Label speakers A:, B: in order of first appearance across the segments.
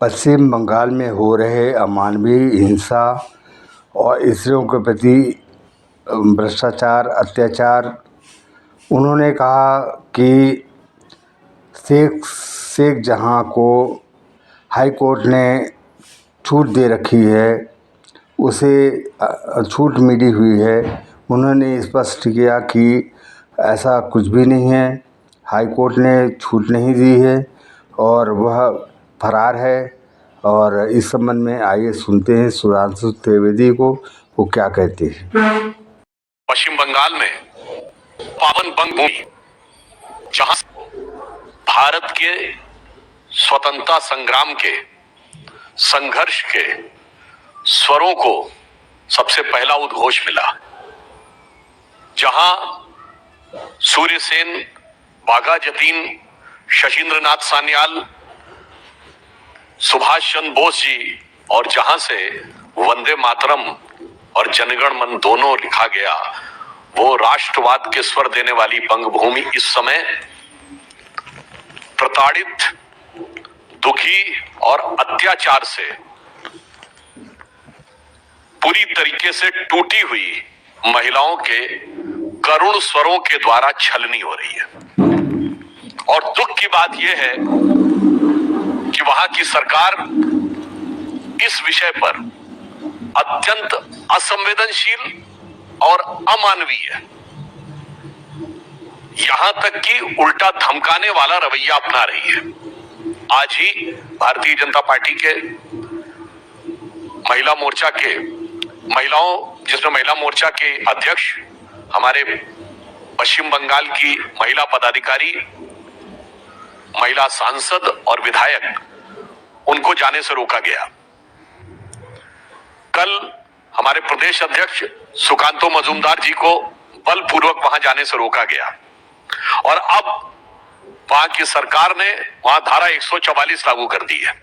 A: पश्चिम बंगाल में हो रहे अमानवीय हिंसा और स्त्रियों के प्रति भ्रष्टाचार, अत्याचार। उन्होंने कहा कि शेख जहां को हाई कोर्ट ने छूट दे रखी है, उसे छूट मिली हुई है। उन्होंने स्पष्ट किया कि ऐसा कुछ भी नहीं है, हाई कोर्ट ने छूट नहीं दी है और वह फरार है। और इस संबंध में आइए सुनते हैं सुधांशु त्रिवेदी को, वो क्या कहते हैं।
B: पश्चिम बंगाल में पावन बंगभूमि, जहां भारत के स्वतंत्रता संग्राम के संघर्ष के स्वरों को सबसे पहला उद्घोष मिला, जहां सूर्य सेन, बाघा जतीन, शशीन्द्र नाथ सान्याल, सुभाष चंद्र बोस जी, और जहां से वंदे मातरम और जनगण मन दोनों लिखा गया, वो राष्ट्रवाद के स्वर देने वाली बंगभूमि इस समय प्रताड़ित, दुखी और अत्याचार से पूरी तरीके से टूटी हुई महिलाओं के करुण स्वरों के द्वारा छलनी हो रही है। और दुख की बात यह है कि वहां की सरकार इस विषय पर अत्यंत असंवेदनशील और अमानवीय, यहां तक कि उल्टा धमकाने वाला रवैया अपना रही है। आज ही भारतीय जनता पार्टी के महिला मोर्चा के जिसमें महिला मोर्चा के अध्यक्ष, हमारे पश्चिम बंगाल की महिला पदाधिकारी, महिला सांसद और विधायक, उनको जाने से रोका गया। कल हमारे प्रदेश अध्यक्ष सुकांतो मजूमदार जी को बलपूर्वक वहां जाने से रोका गया। और अब वहां की सरकार ने वहां धारा 144 लागू कर दी है।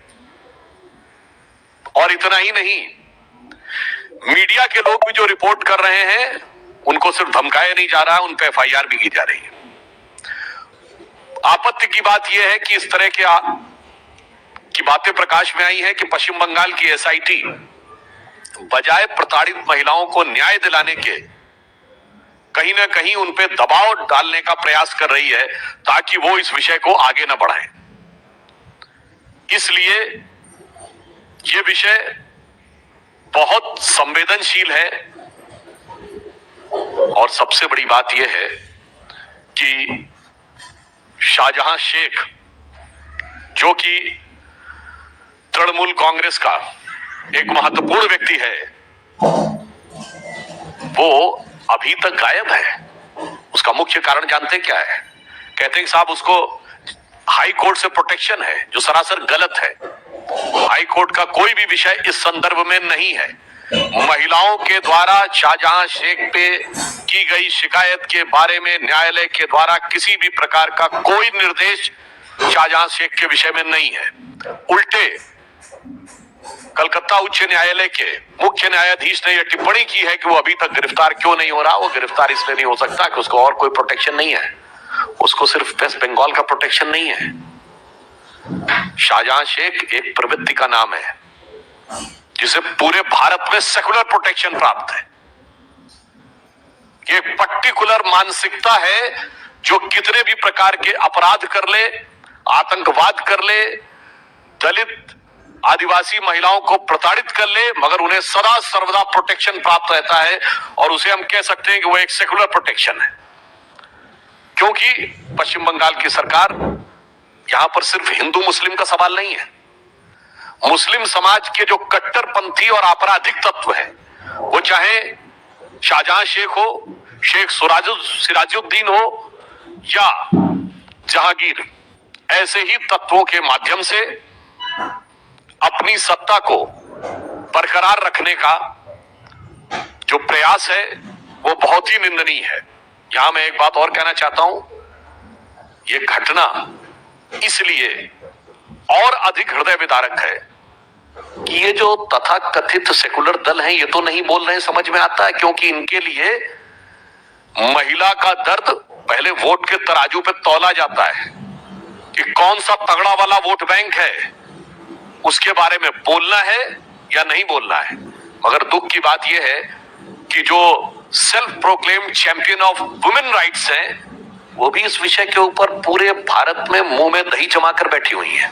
B: और इतना ही नहीं, मीडिया के लोग भी जो रिपोर्ट कर रहे हैं, उनको सिर्फ धमकाया नहीं जा रहा, उन पर एफआईआर भी की जा रही है। आपत्ति की बात यह है कि इस तरह की बातें प्रकाश में आई है कि पश्चिम बंगाल की एसआईटी बजाय प्रताड़ित महिलाओं को न्याय दिलाने के कहीं ना कहीं उन पे दबाव डालने का प्रयास कर रही है, ताकि वो इस विषय को आगे न बढ़ाएं। इसलिए ये विषय बहुत संवेदनशील है। और सबसे बड़ी बात यह है कि शाहजहां शेख, जो कि तृणमूल कांग्रेस का एक महत्वपूर्ण व्यक्ति है, वो अभी तक गायब है। उसका मुख्य कारण जानते क्या है? कहते हैं कि साहब उसको हाई कोर्ट से प्रोटेक्शन है, जो सरासर गलत है। हाई कोर्ट का कोई भी विषय इस संदर्भ में नहीं है। महिलाओं के द्वारा शाहजहां शेख पे की गई शिकायत के बारे में न्यायालय के द्वारा किसी भी प्रकार का कोई निर्देश शाहजहां शेख के विषय में नहीं है। उल्टे कलकत्ता उच्च न्यायालय के मुख्य न्यायाधीश ने यह टिप्पणी की है कि वो अभी तक गिरफ्तार क्यों नहीं हो रहा। वो गिरफ्तार इसलिए नहीं हो सकता कि उसको और कोई प्रोटेक्शन नहीं है, उसको सिर्फ वेस्ट बंगाल का प्रोटेक्शन नहीं है। शाहजहां शेख एक प्रवृत्ति का नाम है जिसे पूरे भारत में सेकुलर प्रोटेक्शन प्राप्त है। ये पर्टिकुलर मानसिकता है जो कितने भी प्रकार के अपराध कर ले, आतंकवाद कर ले, दलित आदिवासी महिलाओं को प्रताड़ित कर ले, मगर उन्हें सदा सर्वदा प्रोटेक्शन प्राप्त रहता है। और उसे हम कह सकते हैं कि वो एक सेकुलर प्रोटेक्शन है, क्योंकि पश्चिम बंगाल की सरकार, यहां पर सिर्फ हिंदू मुस्लिम का सवाल नहीं है। मुस्लिम समाज के जो कट्टरपंथी और आपराधिक तत्व हैं, वो चाहे शाहजहां शेख हो, शेख सिराजुद्दीन हो या जहांगीर, ऐसे ही तत्वों के माध्यम से अपनी सत्ता को बरकरार रखने का जो प्रयास है, वो बहुत ही निंदनीय है। यहां मैं एक बात और कहना चाहता हूं, यह घटना इसलिए और अधिक हृदय विदारक है कि ये जो तथाकथित सेकुलर दल हैं, ये तो नहीं बोल रहे, समझ में आता है, क्योंकि इनके लिए महिला का दर्द पहले वोट के तराजू पे तौला जाता है कि कौन सा तगड़ा वाला वोट बैंक है। उसके बारे में बोलना है या नहीं बोलना है। मगर दुख की बात यह है कि जो self proclaimed champion of women rights हैं, वो भी इस विषय के ऊपर पूरे भारत में मुंह में दही जमाकर बैठी हुई हैं।